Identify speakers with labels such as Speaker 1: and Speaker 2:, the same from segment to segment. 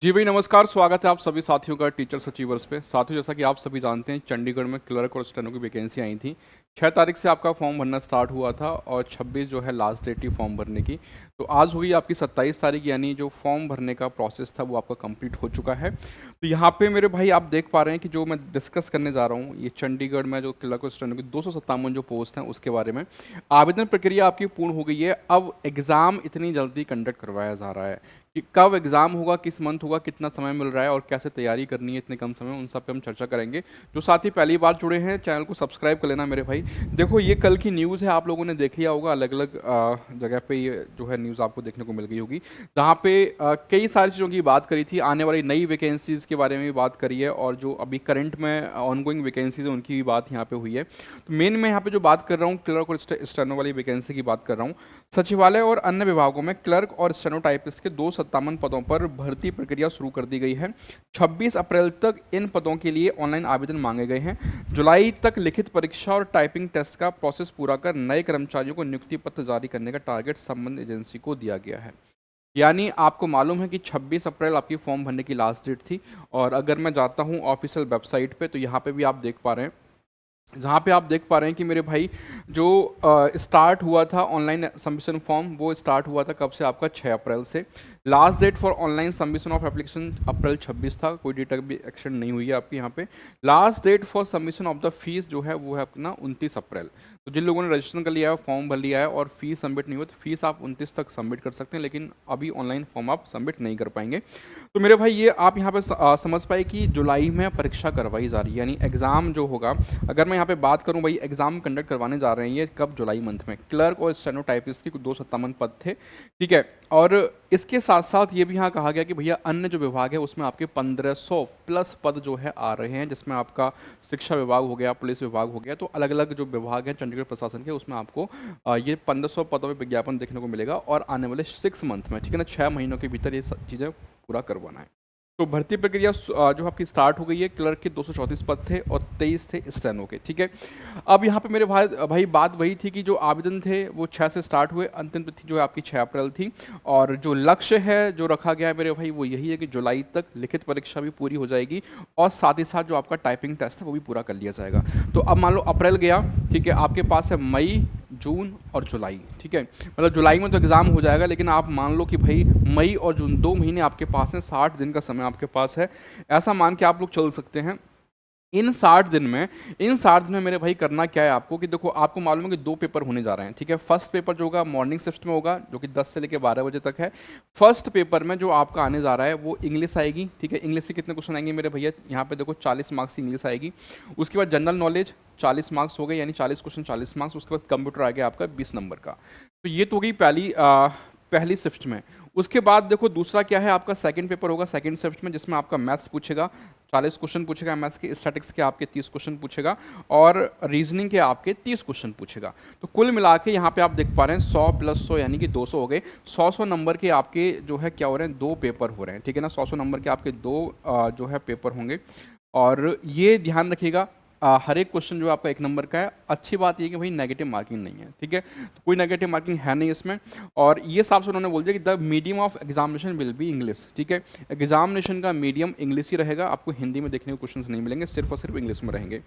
Speaker 1: जी भाई नमस्कार, स्वागत है आप सभी साथियों का टीचर्स अचीवर्स पे। साथियों, जैसा कि आप सभी जानते हैं, चंडीगढ़ में क्लर्क और स्टेनो की वैकेंसी आई थी। 6 तारीख से आपका फॉर्म भरना स्टार्ट हुआ था और 26 जो है लास्ट डेट थी फॉर्म भरने की। तो आज होगी आपकी 27 तारीख, यानी जो फॉर्म भरने का प्रोसेस था वो आपका कंप्लीट हो चुका है। तो यहाँ पे मेरे भाई आप देख पा रहे हैं कि जो मैं डिस्कस करने जा रहा हूँ, ये चंडीगढ़ में जो क्लर्क और स्टेनो की 257 जो पोस्ट हैं उसके बारे में। आवेदन प्रक्रिया आपकी पूर्ण हो गई है। अब एग्ज़ाम इतनी जल्दी कंडक्ट करवाया जा रहा है कि कब एग्ज़ाम होगा, किस मंथ होगा, कितना समय मिल रहा है और कैसे तैयारी करनी है इतने कम समय में, उन सब पे हम चर्चा करेंगे। जो साथी पहली बार जुड़े हैं, चैनल को सब्सक्राइब कर लेना मेरे भाई। देखो, ये कल की न्यूज़ है, आप लोगों ने देख लिया होगा, अलग अलग जगह पे ये जो है न्यूज़ आपको देखने को मिल गई होगी, जहाँ पे कई सारी चीज़ों की बात करी थी, आने वाली नई वैकेंसीज़ के बारे में भी बात करी है और जो अभी करंट में ऑनगोइंग वैकेंसीज़ है उनकी भी बात यहाँ पे हुई है। तो मेन मैं यहाँ पे जो बात कर रहा हूँ, क्लर्क और स्टेनो वाली वैकेंसी की बात कर रहा हूँ। सचिवालय और अन्य विभागों में क्लर्क और स्टेनोटाइपिस्ट के 257 पदों पर भर्ती प्रक्रिया शुरू कर दी गई है। 26 अप्रैल तक इन पदों के लिए ऑनलाइन आवेदन मांगे गए हैं। जुलाई तक लिखित परीक्षा और टाइपिंग टेस्ट का प्रोसेस पूरा कर नए कर्मचारियों को नियुक्ति पत्र जारी करने का टारगेट संबंधित एजेंसी को दिया गया है। यानी आपको मालूम है कि 26 अप्रैल आपकी फॉर्म भरने की लास्ट डेट थी। और अगर मैं जाता हूँ ऑफिशियल वेबसाइट पे, तो यहाँ पे भी आप देख पा रहे हैं, जहाँ पे आप देख पा रहे हैं कि मेरे भाई जो स्टार्ट हुआ था ऑनलाइन सबमिशन फॉर्म, वो स्टार्ट हुआ था कब से? आपका 6 अप्रैल से। Last date for online submission of application April 26 था, कोई डेट भी एक्सटेंड नहीं हुई है आपकी यहाँ पे। Last date for submission of the fees जो है वो है अपना 29 अप्रैल। तो जिन लोगों ने रजिस्ट्रेशन कर लिया है, फॉर्म भर लिया है और फीस सबमिट नहीं हुआ, तो फीस आप 29 तक सबमिट कर सकते हैं, लेकिन अभी ऑनलाइन फॉर्म आप सबमिट नहीं कर पाएंगे। तो मेरे भाई ये आप यहाँ पे समझ पाए कि जुलाई में परीक्षा करवाई जा रही है, यानी एग्ज़ाम जो होगा, अगर मैं यहाँ पे बात करूँ भाई, एग्ज़ाम कंडक्ट करवाने जा रहे हैं ये कब? जुलाई मंथ में। क्लर्क और स्टेनोटाइपिस्ट की 257 पद थे, ठीक है। और इसके साथ साथ ये भी यहाँ कहा गया कि भैया अन्य जो विभाग है उसमें आपके 1500 प्लस पद जो है आ रहे हैं, जिसमें आपका शिक्षा विभाग हो गया, पुलिस विभाग हो गया, तो अलग अलग जो विभाग हैं चंडीगढ़ प्रशासन के, उसमें आपको ये 1500 पदों में विज्ञापन देखने को मिलेगा और आने वाले 6 मंथ में, ठीक है ना, 6 महीनों के भीतर ये सब चीज़ें पूरा करवाना है। तो भर्ती प्रक्रिया जो आपकी स्टार्ट हो गई है। क्लर्क के 234 पद थे और 23 थे स्टेनो के, ठीक है। अब यहाँ पे मेरे भाई बात वही थी कि जो आवेदन थे वो 6 से स्टार्ट हुए, अंतिम तिथि जो है आपकी 6 अप्रैल थी। और जो लक्ष्य है जो रखा गया है मेरे भाई, वो यही है कि जुलाई तक लिखित परीक्षा भी पूरी हो जाएगी और साथ ही साथ जो आपका टाइपिंग टेस्ट है वो भी पूरा कर लिया जाएगा। तो अब मान लो अप्रैल गया, ठीक है, आपके पास है मई, जून और जुलाई, ठीक है। मतलब जुलाई में तो एग्ज़ाम हो जाएगा, लेकिन आप मान लो कि भाई मई और जून 2 महीने आपके पास हैं, 60 दिन का समय आपके पास है। ऐसा मान के आप लोग चल सकते हैं। इन 60 दिन में मेरे भाई करना क्या है आपको, कि देखो आपको मालूम है कि 2 पेपर होने जा रहे हैं, ठीक है। फर्स्ट पेपर जो होगा मॉर्निंग शिफ्ट में होगा, जो कि 10 से लेकर 12 बजे तक है। फर्स्ट पेपर में जो आपका आने जा रहा है वो इंग्लिश आएगी, ठीक है। इंग्लिश से कितने क्वेश्चन आएंगे मेरे भैया? यहाँ पे देखो 40 मार्क्स की इंग्लिश आएगी। उसके बाद जनरल नॉलेज 40 मार्क्स हो गए, यानी 40 क्वेश्चन 40 मार्क्स। उसके बाद कंप्यूटर आ गया आपका 20 नंबर का। तो ये तो हो गई पहली शिफ्ट में। उसके बाद देखो दूसरा क्या है, आपका सेकंड पेपर होगा सेकंड शिफ्ट में, जिसमें आपका मैथ्स पूछेगा, 40 क्वेश्चन पूछेगा मैथ्स के, स्टैटिक्स के आपके 30 क्वेश्चन पूछेगा और रीजनिंग के आपके 30 क्वेश्चन पूछेगा। तो कुल मिला के यहाँ पे आप देख पा रहे हैं 100 प्लस 100 यानी कि 200 हो गए। 100 नंबर के आपके जो है क्या हो रहे हैं, 2 पेपर हो रहे हैं, ठीक है ना। 100 नंबर के आपके 2 जो है पेपर होंगे। और ये ध्यान रखिएगा, हर एक क्वेश्चन जो आपका 1 नंबर का है। अच्छी बात ये कि भाई नेगेटिव मार्किंग नहीं है, ठीक है, तो कोई नेगेटिव मार्किंग है नहीं इसमें। और ये साफ से उन्होंने बोल दिया कि the medium of examination will be English, ठीक है। एग्जामिनेशन का मीडियम इंग्लिश ही रहेगा, आपको हिंदी में देखने को क्वेश्चन नहीं मिलेंगे, सिर्फ और सिर्फ इंग्लिश में रहेंगे।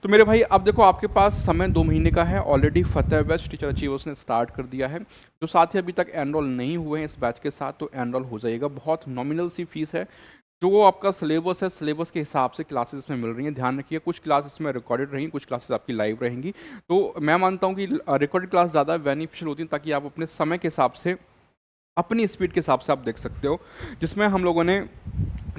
Speaker 1: तो मेरे भाई अब देखो आपके पास समय 2 महीने का है। ऑलरेडी फतेह बैच टीचर अचीवर्स ने स्टार्ट कर दिया है। जो साथी अभी तक एनरोल नहीं हुए हैं इस बैच के साथ, तो एनरोल हो जाइएगा। बहुत नॉमिनल सी फीस है। जो आपका सिलेबस है, सिलेबस के हिसाब से क्लासेस इसमें मिल रही हैं। ध्यान रखिए, कुछ क्लासेस में रिकॉर्डेड रहेंगी, कुछ क्लासेस आपकी लाइव रहेंगी। तो मैं मानता हूँ कि रिकॉर्डेड क्लास ज़्यादा बेनिफिशियल होती है, ताकि आप अपने समय के हिसाब से, अपनी स्पीड के हिसाब से आप देख सकते हो। जिसमें हम लोगों ने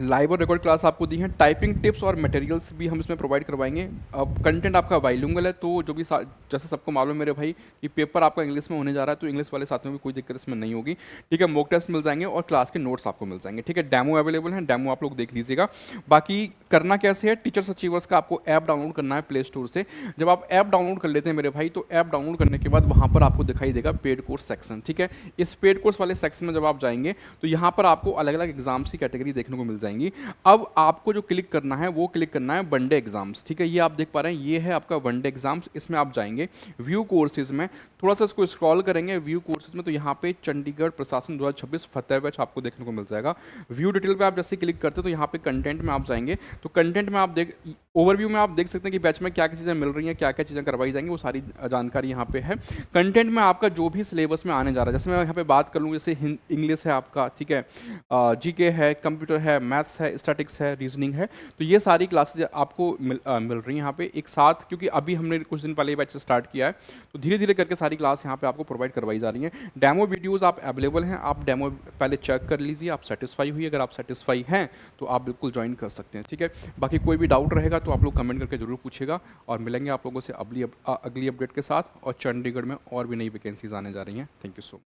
Speaker 1: लाइव और रिकॉर्ड क्लास आपको दी है। टाइपिंग टिप्स और मटेरियल्स भी हम इसमें प्रोवाइड करवाएंगे। अब कंटेंट आपका बाइलिंगुअल है, तो जो भी जैसे सबको मालूम मेरे भाई कि पेपर आपका इंग्लिश में होने जा रहा है, तो इंग्लिश वाले साथियों की कोई दिक्कत इसमें नहीं होगी, ठीक है। मॉक टेस्ट मिल जाएंगे और क्लास के नोट्स आपको मिल जाएंगे, ठीक है। डेमो अवेलेबल है, डेमो आप लोग देख लीजिएगा। बाकी करना कैसे है, टीचर्स अचीवर्स का आपको ऐप डाउनलोड करना है प्ले स्टोर से। जब आप ऐप डाउनलोड कर लेते हैं मेरे भाई, तो ऐप डाउनलोड करने के बाद वहाँ पर आपको दिखाई देगा पेड कोर्स सेक्शन, ठीक है। इस पेड कोर्स वाले सेक्शन में जब आप जाएंगे, तो यहाँ पर आपको अलग अलग एग्जाम्स की कैटेगरी देखने को मिल जाएंगी। अब आपको जो क्लिक करना है वो क्लिक करना है वनडे एग्जाम्स, ठीक है। ये आप देख पा रहे हैं, ये है आपका वनडे एग्जाम्स। इसमें आप जाएंगे व्यू कोर्सेज में, थोड़ा सा इसको स्क्रॉल करेंगे व्यू कोर्सेज में, तो यहाँ पे चंडीगढ़ प्रशासन 2026 फतेह बैच आपको देखने को मिल जाएगा। व्यू डिटेल पे आप जैसे क्लिक करते हो तो यहाँ पे कंटेंट में आप जाएंगे, तो कंटेंट में आप देख ओवरव्यू में आप देख सकते हैं कि बैच में क्या क्या चीज़ें मिल रही हैं, क्या क्या चीज़ें करवाई जाएंगी, वो सारी जानकारी यहाँ पे है। कंटेंट में आपका जो भी सिलेबस में आने जा रहा है, जैसे मैं यहाँ पे बात कर लूँ, जैसे इंग्लिश है आपका, ठीक है, जीके है, कंप्यूटर है, मैथ्स है, स्टैटिक्स है, रीजनिंग है, तो ये सारी क्लासेज आपको मिल रही हैं यहाँ पे एक साथ, क्योंकि अभी हमने कुछ दिन पहले ये बैच स्टार्ट किया है, तो धीरे धीरे करके सारी क्लास यहाँ पे आपको प्रोवाइड करवाई जा रही हैं। डेमो वीडियोज़ आप अवेलेबल हैं, आप डेमो पहले चेक कर लीजिए, आप सेटिस्फाई हुई, अगर आप सेटिस्फाई हैं तो आप बिल्कुल ज्वाइन कर सकते हैं, ठीक है। बाकी कोई भी डाउट रहेगा तो आप लोग कमेंट करके जरूर पूछेगा, और मिलेंगे आप लोगों से अगली अपडेट के साथ, और चंडीगढ़ में और भी नई वैकेंसीज आने जा रही हैं। Thank you so much.